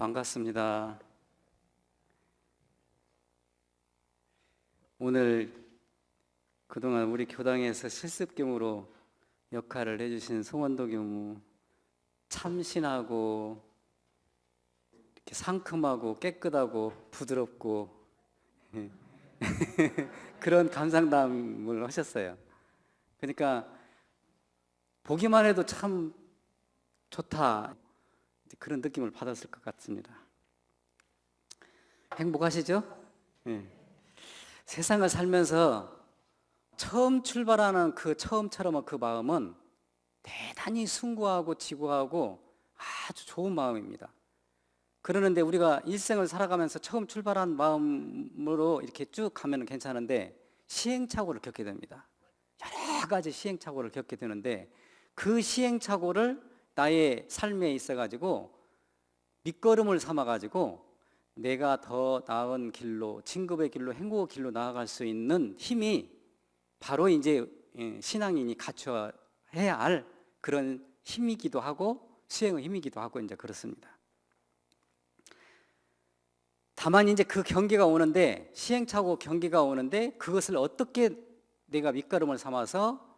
반갑습니다. 오늘 그동안 우리 교당에서 실습경으로 역할을 해주신 송원도 교무, 참신하고 이렇게 상큼하고 깨끗하고 부드럽고 그런 감상담을 하셨어요. 그러니까 보기만 해도 참 좋다, 그런 느낌을 받았을 것 같습니다. 행복하시죠? 네. 세상을 살면서 처음 출발하는 그 처음처럼 그 마음은 대단히 숭고하고 지고하고 아주 좋은 마음입니다. 그러는데 우리가 일생을 살아가면서 처음 출발한 마음으로 이렇게 쭉 가면 괜찮은데 시행착오를 겪게 됩니다. 여러 가지 시행착오를 겪게 되는데 그 시행착오를 나의 삶에 있어가지고 밑거름을 삼아가지고 내가 더 나은 길로, 진급의 길로, 행복의 길로 나아갈 수 있는 힘이 바로 이제 신앙인이 갖춰야 할 그런 힘이기도 하고 수행의 힘이기도 하고 이제 그렇습니다. 다만 이제 그 경계가 오는데, 시행착오 경계가 오는데 그것을 어떻게 내가 밑거름을 삼아서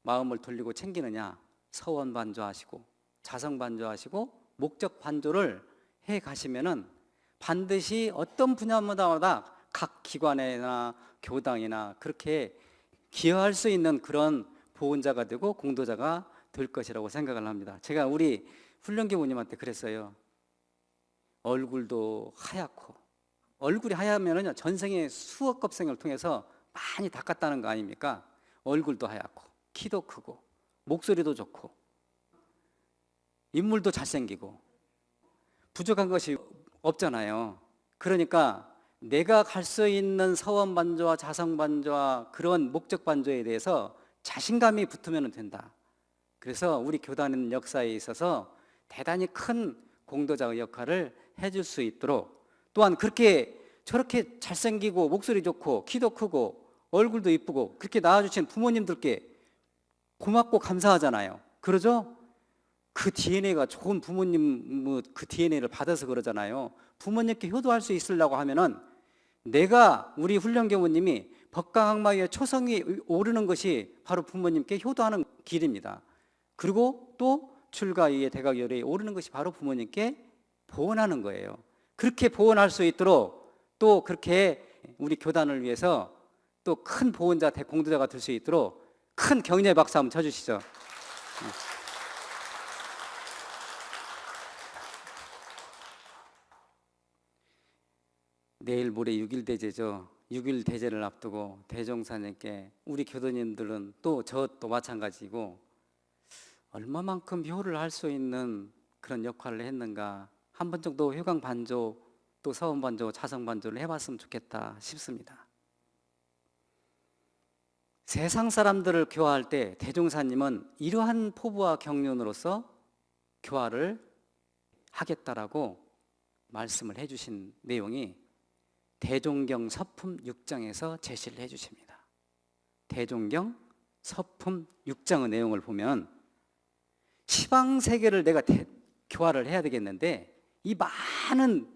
마음을 돌리고 챙기느냐, 서원반조하시고 자성반조하시고 목적반조를 해 가시면은 반드시 어떤 분야마다 각 기관이나 교당이나 그렇게 기여할 수 있는 그런 보훈자가 되고 공도자가 될 것이라고 생각을 합니다. 제가 우리 훈련교무님한테 그랬어요. 얼굴도 하얗고, 얼굴이 하얗면은요 전생에 수억 겁생을 통해서 많이 닦았다는 거 아닙니까? 얼굴도 하얗고 키도 크고 목소리도 좋고 인물도 잘생기고 부족한 것이 없잖아요. 그러니까 내가 갈 수 있는 서원반조와 자성반조와 그런 목적반조에 대해서 자신감이 붙으면 된다. 그래서 우리 교단의 역사에 있어서 대단히 큰 공도자의 역할을 해줄 수 있도록, 또한 그렇게 저렇게 잘생기고 목소리 좋고 키도 크고 얼굴도 이쁘고 그렇게 낳아주신 부모님들께 고맙고 감사하잖아요. 그러죠? 그 DNA가 좋은 부모님 그 DNA를 받아서 그러잖아요. 부모님께 효도할 수 있으려고 하면은 내가, 우리 훈련교무님이 법강학마의 초성이 오르는 것이 바로 부모님께 효도하는 길입니다. 그리고 또 출가위의 대각열에 오르는 것이 바로 부모님께 보원하는 거예요. 그렇게 보원할 수 있도록 또 그렇게 우리 교단을 위해서 또 큰 보원자, 대공도자가 될 수 있도록 큰 격려의 박수 한번 쳐주시죠. 내일 모레 6일 대제죠. 6일 대제를 앞두고 대종사님께 우리 교도님들은 또 마찬가지고 얼마만큼 효를 할 수 있는 그런 역할을 했는가, 한 번 정도 효강반조 또 서원반조, 자성반조를 해봤으면 좋겠다 싶습니다. 세상 사람들을 교화할 때 대종사님은 이러한 포부와 경륜으로서 교화를 하겠다라고 말씀을 해주신 내용이 대종경 서품 6장에서 제시를 해주십니다. 대종경 서품 6장의 내용을 보면 시방세계를 내가 교화를 해야 되겠는데, 이 많은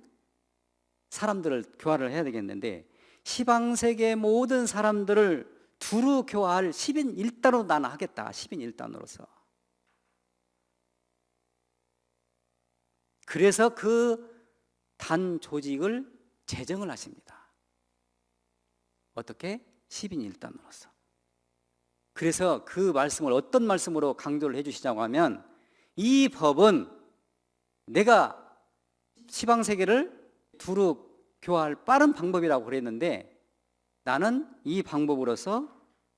사람들을 교화를 해야 되겠는데 시방세계 모든 사람들을 두루 교화할 10인 1단으로 나는 하겠다. 10인 1단으로서. 그래서 그 단 조직을 제정을 하십니다. 어떻게? 10인 1단으로서. 그래서 그 말씀을 어떤 말씀으로 강조를 해주시냐고 하면, 이 법은 내가 시방세계를 두루 교화할 빠른 방법이라고 그랬는데 나는 이 방법으로서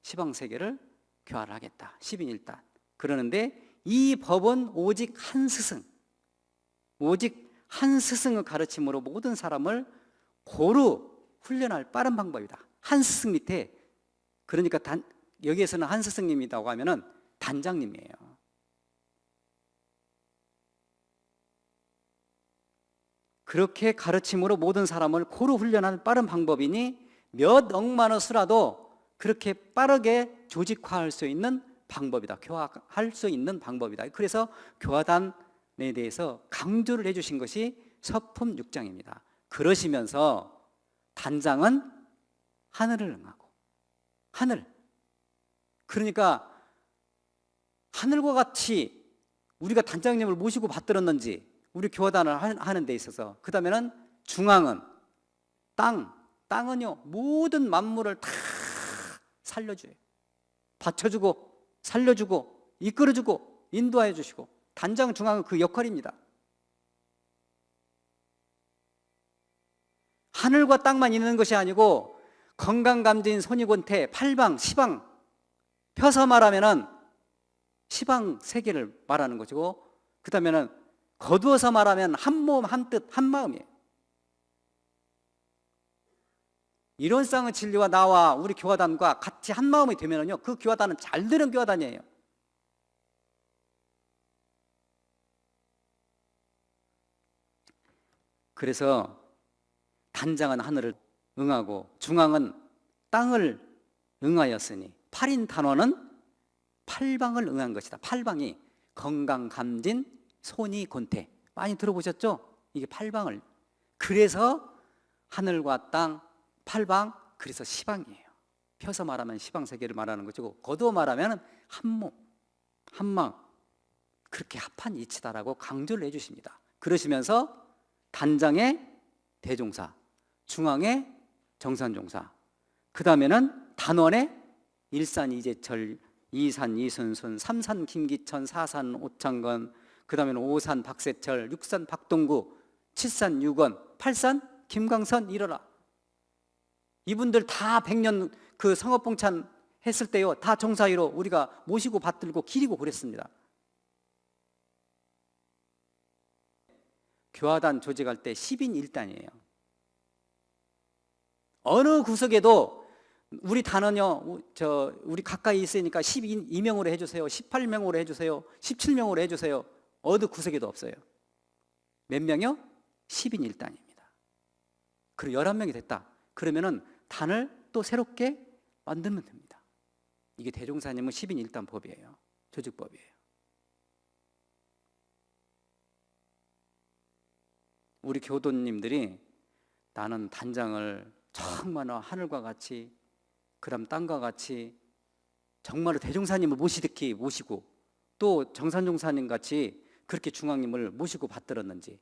시방세계를 교화를 하겠다. 10인 1단. 그러는데 이 법은 오직 한 스승, 오직 한 스승의 가르침으로 모든 사람을 고루 훈련할 빠른 방법이다. 한 스승 밑에, 그러니까 여기에서는 한 스승님이라고 하면은 단장님이에요. 그렇게 가르침으로 모든 사람을 고루 훈련하는 빠른 방법이니 몇 억만의 수라도 그렇게 빠르게 조직화할 수 있는 방법이다. 교화할 수 있는 방법이다. 그래서 교화단에 대해서 강조를 해주신 것이 서품 6장입니다. 그러시면서 단장은 하늘을 응하고, 하늘, 그러니까 하늘과 같이 우리가 단장님을 모시고 받들었는지 우리 교화단을 하는 데 있어서, 그 다음에는 중앙은 땅은요 모든 만물을 다 살려줘요. 받쳐주고 살려주고 이끌어주고 인도하여 주시고, 단장 중앙은 그 역할입니다. 하늘과 땅만 있는 것이 아니고 건강감진 손이곤태 팔방 시방, 펴서 말하면은 시방 세계를 말하는 것이고, 그 다음에는 거두어서 말하면 한 몸 한 뜻 한 마음이에요. 이론상의 진리와 나와 우리 교화단과 같이 한 마음이 되면은요, 그 교화단은 잘 되는 교화단이에요. 그래서 단장은 하늘을 응하고 중앙은 땅을 응하였으니, 8인 단원은 팔방을 응한 것이다. 팔방이 건강감진 손이곤태, 많이 들어보셨죠? 이게 팔방을, 그래서 하늘과 땅 팔방, 그래서 시방이에요. 펴서 말하면 시방 세계를 말하는 것이고, 거두어 말하면 한 몸 한 마음, 그렇게 합한 이치다라고 강조를 해주십니다. 그러시면서 단장의 대종사, 중앙의 정산종사, 그 다음에는 단원의 일산 이재철, 이산 이순순, 삼산 김기천, 사산 오창건, 그 다음에는 오산 박세철, 육산 박동구, 칠산 유건, 팔산 김광선 이러라. 이분들 다 100년 그 성업봉찬 했을 때요, 다 정사위로 우리가 모시고 받들고 기리고 그랬습니다. 교화단 조직할 때 10인 1단이에요. 어느 구석에도 우리 단원요, 우리 가까이 있으니까 12명으로 해주세요, 18명으로 해주세요, 17명으로 해주세요, 어느 구석에도 없어요. 몇 명이요? 10인 1단입니다. 그리고 11명이 됐다 그러면은 단을 또 새롭게 만들면 됩니다. 이게 대종사님은 10인 1단 법이에요. 조직법이에요. 우리 교도님들이 나는 단장을 정말 하늘과 같이, 그다음 땅과 같이 정말로 대종사님을 모시듯이 모시고, 또 정산종사님 같이 그렇게 중앙님을 모시고 받들었는지,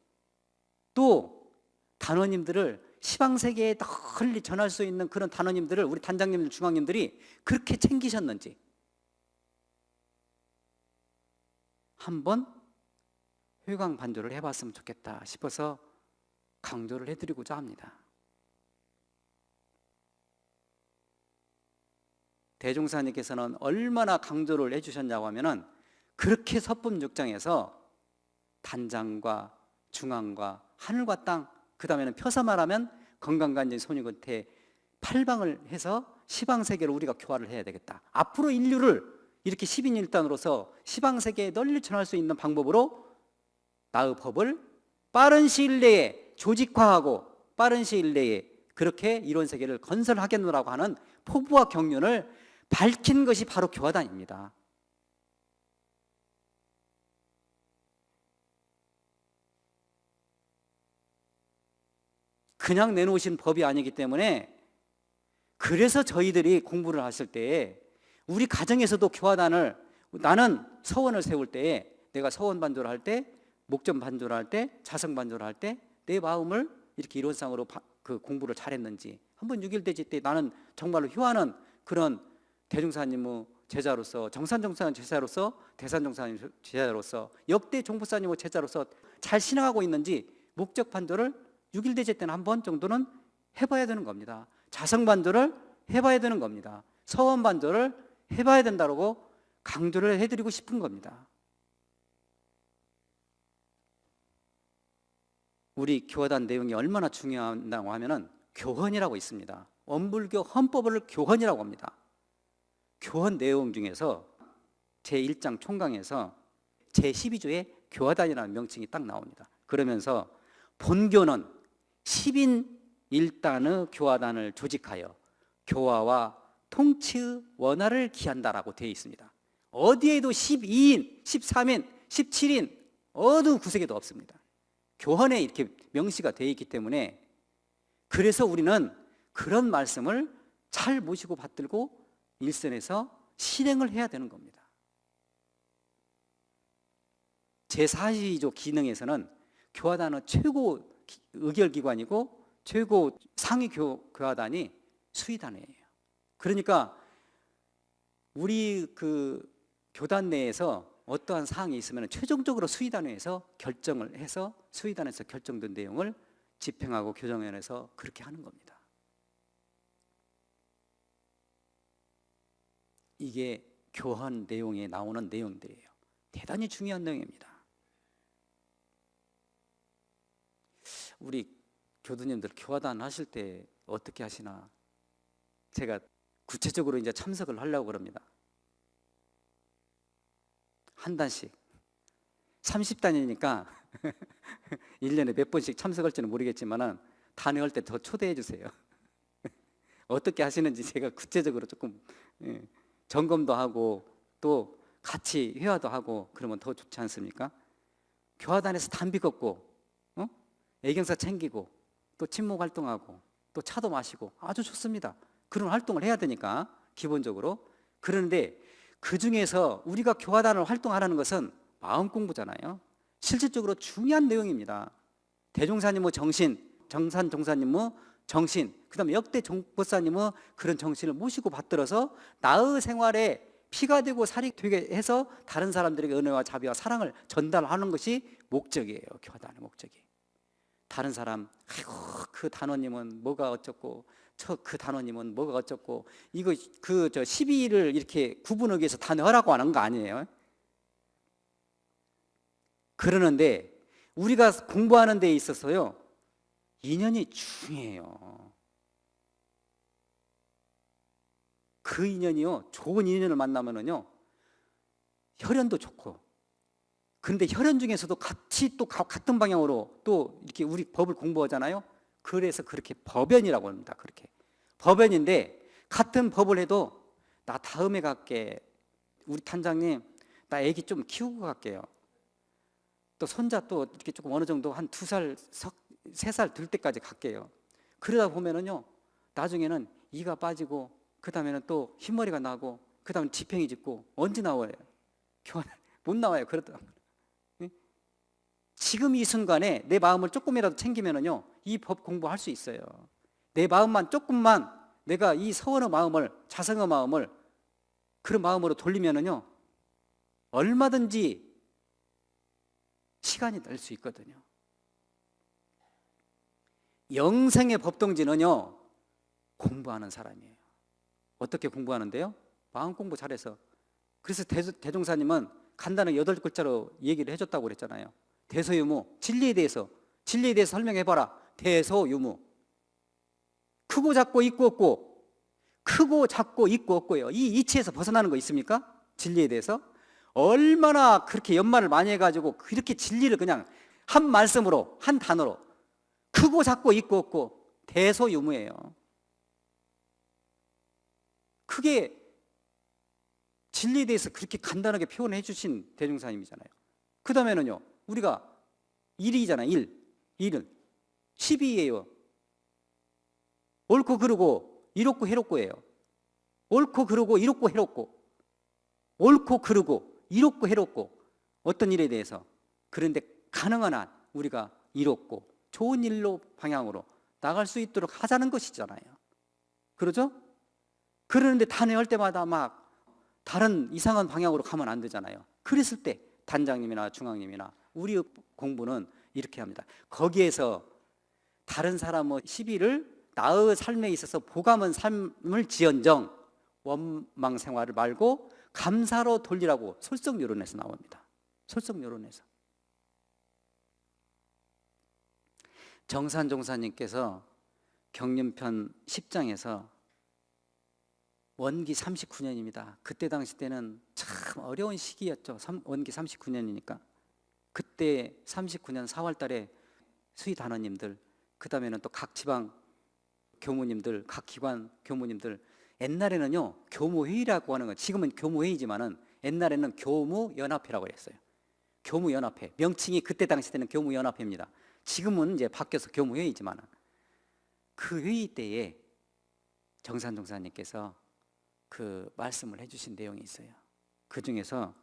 또 단원님들을 시방세계에 널리 전할 수 있는 그런 단원님들을 우리 단장님들 중앙님들이 그렇게 챙기셨는지 한번 회광반조를 해봤으면 좋겠다 싶어서 강조를 해드리고자 합니다. 대종사님께서는 얼마나 강조를 해주셨냐고 하면은, 그렇게 서품 6장에서 단장과 중앙과 하늘과 땅, 그 다음에는 펴서 말하면 건강간진 손이곤태 팔방을 해서 시방세계를 우리가 교화를 해야 되겠다. 앞으로 인류를 이렇게 10인 1단으로서 시방세계에 널리 전할 수 있는 방법으로 나의 법을 빠른 시일 내에 조직화하고 빠른 시일 내에 그렇게 이론 세계를 건설하겠노라고 하는 포부와 경륜을 밝힌 것이 바로 교화단입니다. 그냥 내놓으신 법이 아니기 때문에, 그래서 저희들이 공부를 했을 때에 우리 가정에서도 교화단을, 나는 서원을 세울 때에, 내가 서원 반조를 할 때, 목전 반조를 할 때, 자성 반조를 할 때 내 마음을 이렇게 이론상으로 그 공부를 잘했는지, 한번 6.1대지 때 나는 정말로 효하는 그런 대종사님의 제자로서, 정산정사님 제자로서, 대산정사님 제자로서, 역대 종부사님의 제자로서 잘 신앙하고 있는지 목적 반조를 6.1대제 때는 한 번 정도는 해봐야 되는 겁니다. 자성 반조를 해봐야 되는 겁니다. 서원 반조를 해봐야 된다고 강조를 해드리고 싶은 겁니다. 우리 교화단 내용이 얼마나 중요하다고 하면은 교헌이라고 있습니다. 원불교 헌법을 교헌이라고 합니다. 교헌 내용 중에서 제1장 총강에서 제12조에 교화단이라는 명칭이 딱 나옵니다. 그러면서 본교는 10인 1단의 교화단을 조직하여 교화와 통치의 원활을 기한다라고 되어 있습니다. 어디에도 12인, 13인, 17인 어느 구석에도 없습니다. 교헌에 이렇게 명시가 되어 있기 때문에, 그래서 우리는 그런 말씀을 잘 모시고 받들고 일선에서 실행을 해야 되는 겁니다. 제42조 기능에서는 교화단은 최고 의결기관이고 최고 상위 교화단이 수의단이에요. 그러니까 우리 그 교단 내에서 어떠한 사항이 있으면 최종적으로 수의단에서 결정을 해서 수의단에서 결정된 내용을 집행하고 교정위원회에서 그렇게 하는 겁니다. 이게 교헌 내용에 나오는 내용들이에요. 대단히 중요한 내용입니다. 우리 교도님들 교화단 하실 때 어떻게 하시나? 제가 구체적으로 이제 참석을 하려고 그럽니다. 한 단씩 30단이니까 1년에 몇 번씩 참석할지는 모르겠지만 단회할 때 더 초대해 주세요. 어떻게 하시는지 제가 구체적으로 조금 점검도 하고 또 같이 회화도 하고 그러면 더 좋지 않습니까? 교화단에서 담비 걷고 애경사 챙기고 또 친목 활동하고 또 차도 마시고 아주 좋습니다. 그런 활동을 해야 되니까 기본적으로. 그런데 그 중에서 우리가 교화단을 활동하라는 것은 마음 공부잖아요. 실질적으로 중요한 내용입니다. 대종사님의 정신, 정산 종사님의 정신, 그 다음에 역대 종보사님의 그런 정신을 모시고 받들어서 나의 생활에 피가 되고 살이 되게 해서 다른 사람들에게 은혜와 자비와 사랑을 전달하는 것이 목적이에요. 교화단의 목적이. 다른 사람, 아이고 그 단원님은 뭐가 어쩌고 그 단원님은 뭐가 어쩌고, 이거 그 12일을 이렇게 구분하기 위해서 단회하라고 하는 거 아니에요. 그러는데 우리가 공부하는 데 있어서요, 인연이 중요해요. 그 인연이요, 좋은 인연을 만나면은요, 혈연도 좋고, 그런데 혈연 중에서도 같이 또 같은 방향으로 또 이렇게 우리 법을 공부하잖아요. 그래서 그렇게 법연이라고 합니다. 그렇게 법연인데, 같은 법을 해도 나 다음에 갈게, 우리 단장님 나 애기 좀 키우고 갈게요, 또 손자 또 이렇게 조금 어느 정도 한 2살, 3살 될 때까지 갈게요. 그러다 보면은요, 나중에는 이가 빠지고 그 다음에는 또 흰머리가 나고 그 다음에 지팽이 짚고 언제 나와요? 못 나와요. 그러다 지금 이 순간에 내 마음을 조금이라도 챙기면은요, 이 법 공부할 수 있어요. 내 마음만 조금만 내가 이 서원의 마음을, 자성의 마음을 그런 마음으로 돌리면은요, 얼마든지 시간이 날 수 있거든요. 영생의 법동지는요, 공부하는 사람이에요. 어떻게 공부하는데요? 마음 공부 잘해서. 그래서 대종사님은 간단하게 8글자로 얘기를 해줬다고 그랬잖아요. 대소유무, 진리에 대해서 설명해봐라. 대소유무. 크고 작고 있고 없고, 크고 작고 있고 없고요. 이 이치에서 벗어나는 거 있습니까? 진리에 대해서 얼마나 그렇게 연말을 많이 해가지고 그렇게 진리를 그냥 한 말씀으로, 한 단어로, 크고 작고 있고 없고 대소유무예요. 그게 진리에 대해서 그렇게 간단하게 표현해 주신 대종사님이잖아요. 그 다음에는요, 우리가 일이잖아요. 일은 12예요. 옳고 그르고 이롭고 해롭고예요. 옳고 그르고 이롭고 해롭고, 옳고 그르고 이롭고 해롭고, 어떤 일에 대해서. 그런데 가능한 한 우리가 이롭고 좋은 일로 방향으로 나갈 수 있도록 하자는 것이잖아요. 그러죠? 그러는데 단회할 때마다 막 다른 이상한 방향으로 가면 안 되잖아요. 그랬을 때 단장님이나 중앙님이나 우리 공부는 이렇게 합니다. 거기에서 다른 사람의 시비를 나의 삶에 있어서 보감은 삶을 지연정 원망 생활을 말고 감사로 돌리라고 솔성요론에서 나옵니다. 솔성요론에서. 정산종사님께서 경륜편 10장에서 원기 39년입니다. 그때 당시 때는 참 어려운 시기였죠. 원기 39년이니까. 그때 39년 4월 달에 수의 단원님들, 그 다음에는 또 각 지방 교무님들, 각 기관 교무님들, 옛날에는요 교무회의라고 하는 거, 지금은 교무회의지만은 옛날에는 교무연합회라고 했어요. 교무연합회, 명칭이 그때 당시 때는 교무연합회입니다. 지금은 이제 바뀌어서 교무회의지만 그 회의 때에 정산 종사님께서 그 말씀을 해주신 내용이 있어요. 그 중에서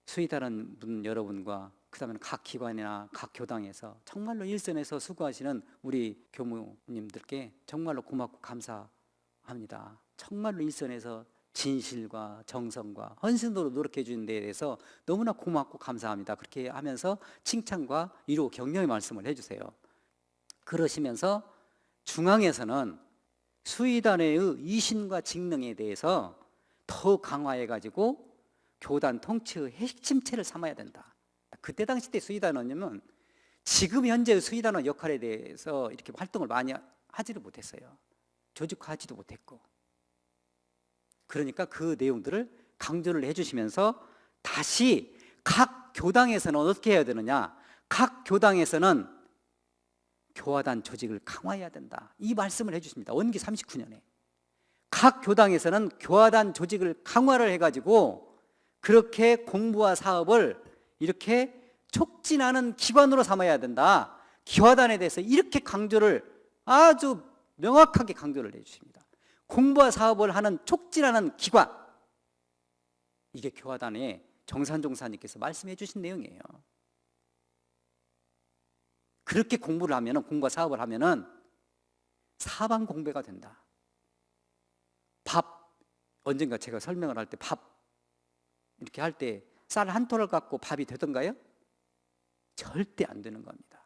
수의다른 분 여러분과 그다음에 각 기관이나 각 교당에서 정말로 일선에서 수고하시는 우리 교무님들께 정말로 고맙고 감사합니다. 정말로 일선에서 진실과 정성과 헌신으로 노력해 주는 데에 대해서 너무나 고맙고 감사합니다. 그렇게 하면서 칭찬과 위로 격려의 말씀을 해주세요. 그러시면서 중앙에서는 수의단의 이신과 직능에 대해서 더 강화해가지고 교단 통치의 핵심체를 삼아야 된다. 그때 당시 때 수의단원님은 지금 현재의 수의단원 역할에 대해서 이렇게 활동을 많이 하지를 못했어요. 조직화하지도 못했고. 그러니까 그 내용들을 강조를 해주시면서 다시 각 교당에서는 어떻게 해야 되느냐, 각 교당에서는 교화단 조직을 강화해야 된다, 이 말씀을 해주십니다. 원기 39년에 각 교당에서는 교화단 조직을 강화를 해가지고 그렇게 공부와 사업을 이렇게 촉진하는 기관으로 삼아야 된다. 교화단에 대해서 이렇게 강조를 아주 명확하게 강조를 해주십니다. 공부와 사업을 하는 촉진하는 기관, 이게 교화단의 정산종사님께서 말씀해 주신 내용이에요. 그렇게 공부를 하면, 공부와 사업을 하면은 사방 공배가 된다. 밥, 언젠가 제가 설명을 할 때 밥 이렇게 할 때 쌀 한 톨을 갖고 밥이 되던가요? 절대 안 되는 겁니다.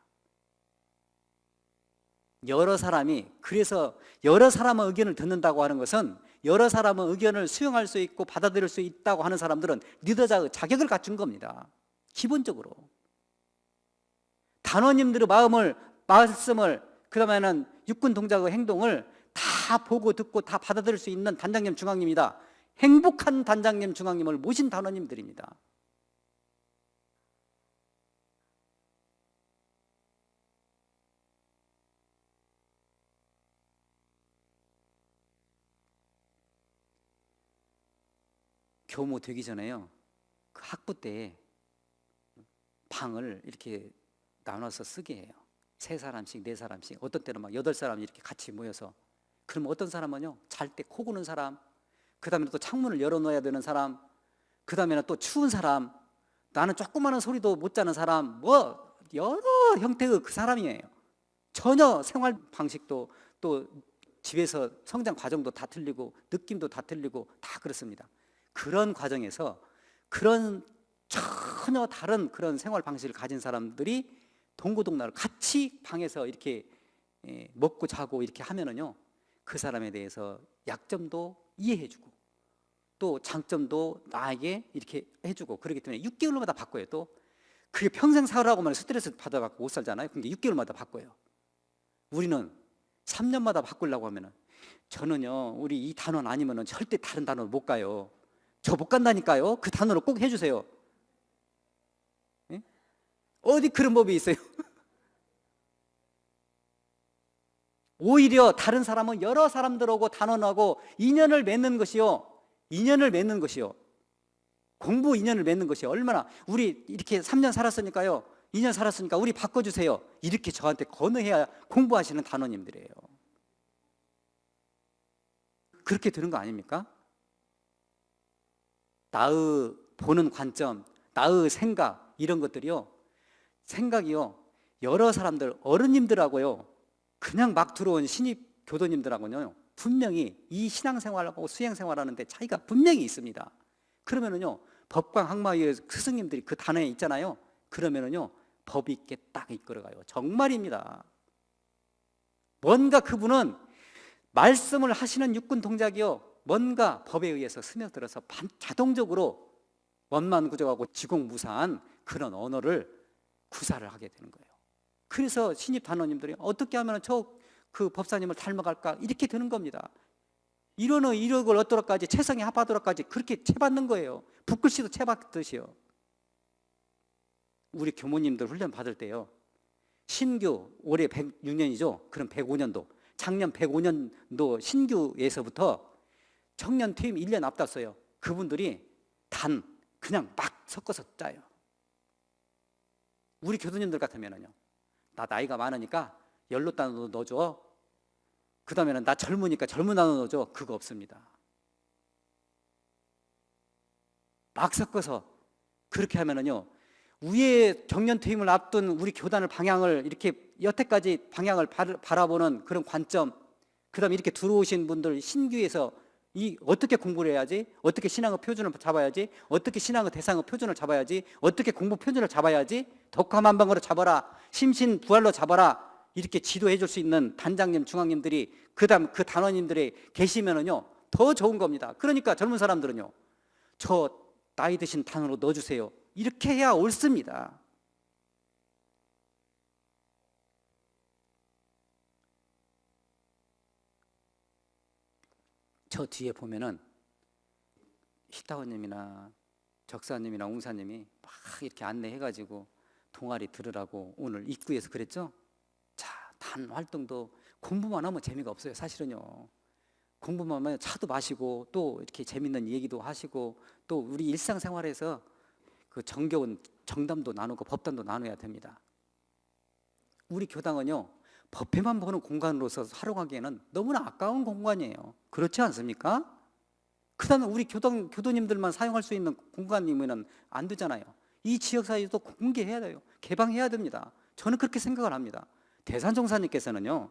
여러 사람이, 그래서 여러 사람의 의견을 듣는다고 하는 것은 여러 사람의 의견을 수용할 수 있고 받아들일 수 있다고 하는 사람들은 리더자의 자격을 갖춘 겁니다. 기본적으로 단원님들의 마음을, 말씀을, 그 다음에는 육군 동작의 행동을 다 보고 듣고 다 받아들일 수 있는 단장님, 중앙님이다. 행복한 단장님, 중앙님을 모신 단원님들입니다. 교무 되기 전에요, 그 학부 때 방을 이렇게 나눠서 쓰게 해요. 3사람씩 4사람씩, 어떤 때는 막 8사람이 이렇게 같이 모여서. 그러면 어떤 사람은요, 잘 때 코 고는 사람, 그 다음에 또 창문을 열어놓아야 되는 사람, 그 다음에는 또 추운 사람, 나는 조그마한 소리도 못 자는 사람, 뭐 여러 형태의 그 사람이에요. 전혀 생활 방식도 또 집에서 성장 과정도 다 틀리고 느낌도 다 틀리고 다 그렇습니다. 그런 과정에서 그런 전혀 다른 그런 생활 방식을 가진 사람들이 동고동락을 같이 방에서 이렇게 먹고 자고 이렇게 하면은요, 그 사람에 대해서 약점도 이해해주고 또 장점도 나에게 이렇게 해주고, 그렇기 때문에 6개월마다 바꿔요. 또 그게 평생 살라고 하면 스트레스 받아갖고 못 살잖아요. 근데 6개월마다 바꿔요. 우리는 3년마다 바꾸려고 하면은, 저는요, 우리 이 단원 아니면은 절대 다른 단원 못 가요. 저 못 간다니까요. 그 단원을 꼭 해주세요. 예? 어디 그런 법이 있어요? 오히려 다른 사람은 여러 사람들하고 단원하고 인연을 맺는 것이요, 인연을 맺는 것이요, 공부 인연을 맺는 것이요. 얼마나, 우리 이렇게 3년 살았으니까요, 2년 살았으니까 우리 바꿔주세요, 이렇게 저한테 건의해야 공부하시는 단원님들이에요. 그렇게 되는 거 아닙니까? 나의 보는 관점, 나의 생각, 이런 것들이요, 생각이요, 여러 사람들, 어른님들하고요, 그냥 막 들어온 신입 교도님들하고는 분명히 이 신앙생활하고 수행생활하는데 차이가 분명히 있습니다. 그러면은요, 법광 학마위의 스승님들이 그 단에 있잖아요. 그러면은요, 법이 있게 딱 이끌어가요. 정말입니다. 뭔가 그분은 말씀을 하시는 육군 동작이요, 뭔가 법에 의해서 스며들어서 자동적으로 원만구적하고 지공무사한 그런 언어를 구사를 하게 되는 거예요. 그래서 신입 단원님들이 어떻게 하면 그 법사님을 닮아갈까, 이렇게 되는 겁니다. 이론의 이력을 얻도록까지, 최상에 합하도록까지 그렇게 채받는 거예요. 붓글씨도 채받듯이요. 우리 교모님들 훈련 받을 때요, 신규 올해 106년이죠. 그럼 105년도, 작년 105년도 신규에서부터 청년 퇴임 1년 앞뒀어요. 그분들이 그냥 막 섞어서 짜요. 우리 교수님들 같으면은요, 나 나이가 많으니까 연로 단어도 넣어줘. 그 다음에는 나 젊으니까 젊은 단어 넣어줘. 그거 없습니다. 막 섞어서 그렇게 하면은요, 위에 정년 퇴임을 앞둔 우리 교단을 방향을 이렇게 여태까지 방향을 바라보는 그런 관점, 그 다음에 이렇게 들어오신 분들 신규에서 이 어떻게 공부를 해야지, 어떻게 신앙의 표준을 잡아야지, 어떻게 신앙의 대상의 표준을 잡아야지, 어떻게 공부 표준을 잡아야지, 덕화만방으로 잡아라, 심신부활로 잡아라, 이렇게 지도해 줄 수 있는 단장님, 중앙님들이 그다음 그 단원님들이 계시면은요 더 좋은 겁니다. 그러니까 젊은 사람들은요, 저 나이 드신 단으로 넣어주세요, 이렇게 해야 옳습니다. 저 뒤에 보면은 희타원님이나 적사님이나 웅사님이 막 이렇게 안내해가지고 동아리 들으라고 오늘 입구에서 그랬죠. 자, 단 활동도 공부만 하면 재미가 없어요. 사실은요, 공부만 하면 차도 마시고 또 이렇게 재밌는 얘기도 하시고 또 우리 일상생활에서 그 정겨운 정담도 나누고 법담도 나눠야 됩니다. 우리 교당은요, 법회만 보는 공간으로서 활용하기에는 너무나 아까운 공간이에요. 그렇지 않습니까? 그 다음에 우리 교도님들만 사용할 수 있는 공간이면 안 되잖아요. 이 지역사회도 공개해야 돼요. 개방해야 됩니다. 저는 그렇게 생각을 합니다. 대산종사님께서는요,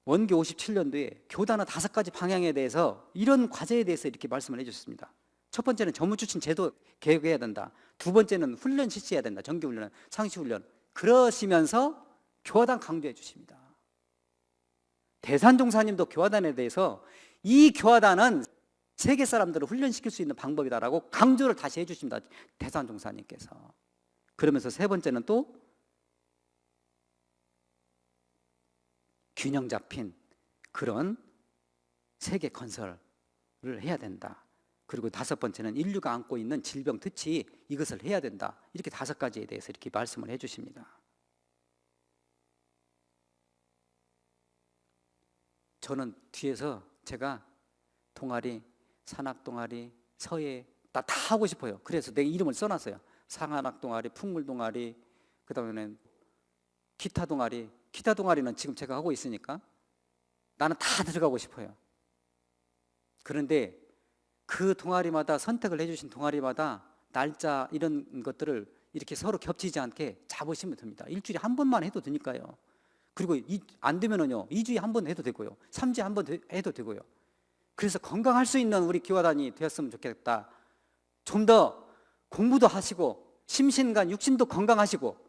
원교 57년도에 교단의 5가지 방향에 대해서 이런 과제에 대해서 이렇게 말씀을 해주셨습니다. 첫 번째는 전무출신 제도 개혁해야 된다. 두 번째는 훈련 실시해야 된다. 정기훈련, 상시훈련. 그러시면서 교화단 강조해 주십니다. 대산종사님도 교화단에 대해서 이 교화단은 세계 사람들을 훈련시킬 수 있는 방법이다라고 강조를 다시 해주십니다. 대산종사님께서. 그러면서 세 번째는 또 균형 잡힌 그런 세계 건설을 해야 된다. 그리고 5번째는 인류가 안고 있는 질병 퇴치, 이것을 해야 된다. 이렇게 5가지에 대해서 이렇게 말씀을 해주십니다. 저는 뒤에서 제가 동아리, 산악동아리, 서예 다 하고 싶어요. 그래서 내 이름을 써놨어요. 상한악동아리, 풍물동아리, 그 다음에는 기타 동아리. 기타 동아리는 지금 제가 하고 있으니까 나는 다 들어가고 싶어요. 그런데 그 동아리마다 선택을 해주신 동아리마다 날짜 이런 것들을 이렇게 서로 겹치지 않게 잡으시면 됩니다. 일주일에 한 번만 해도 되니까요. 그리고 안 되면은요 2주에 한 번 해도 되고요, 3주에 한 번 해도 되고요. 그래서 건강할 수 있는 우리 교화단이 되었으면 좋겠다. 좀 더 공부도 하시고 심신간 육신도 건강하시고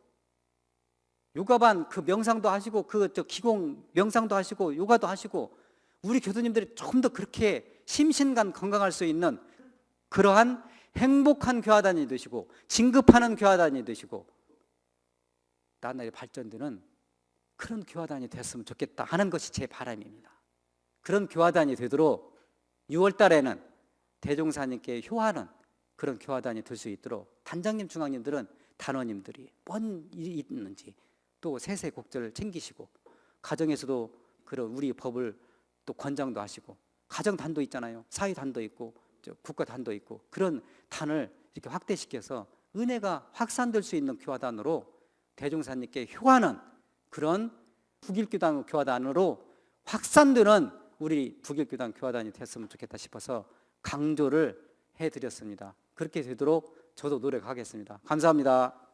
요가반 그 명상도 하시고 그 기공 명상도 하시고 요가도 하시고 우리 교도님들이 좀 더 그렇게 심신간 건강할 수 있는 그러한 행복한 교화단이 되시고 진급하는 교화단이 되시고 나날이 발전되는 그런 교화단이 됐으면 좋겠다 하는 것이 제 바람입니다. 그런 교화단이 되도록 6월 달에는 대종사님께 효하는 그런 교화단이 될 수 있도록 단장님, 중앙님들은 단원님들이 뭔 일이 있는지 또 세세곡절을 챙기시고 가정에서도 그런 우리 법을 또 권장도 하시고 가정단도 있잖아요. 사회단도 있고 국가단도 있고 그런 단을 이렇게 확대시켜서 은혜가 확산될 수 있는 교화단으로 대종사님께 효하는 그런 북일교단 교화단으로 확산되는 우리 북일교단 교화단이 됐으면 좋겠다 싶어서 강조를 해드렸습니다. 그렇게 되도록 저도 노력하겠습니다. 감사합니다.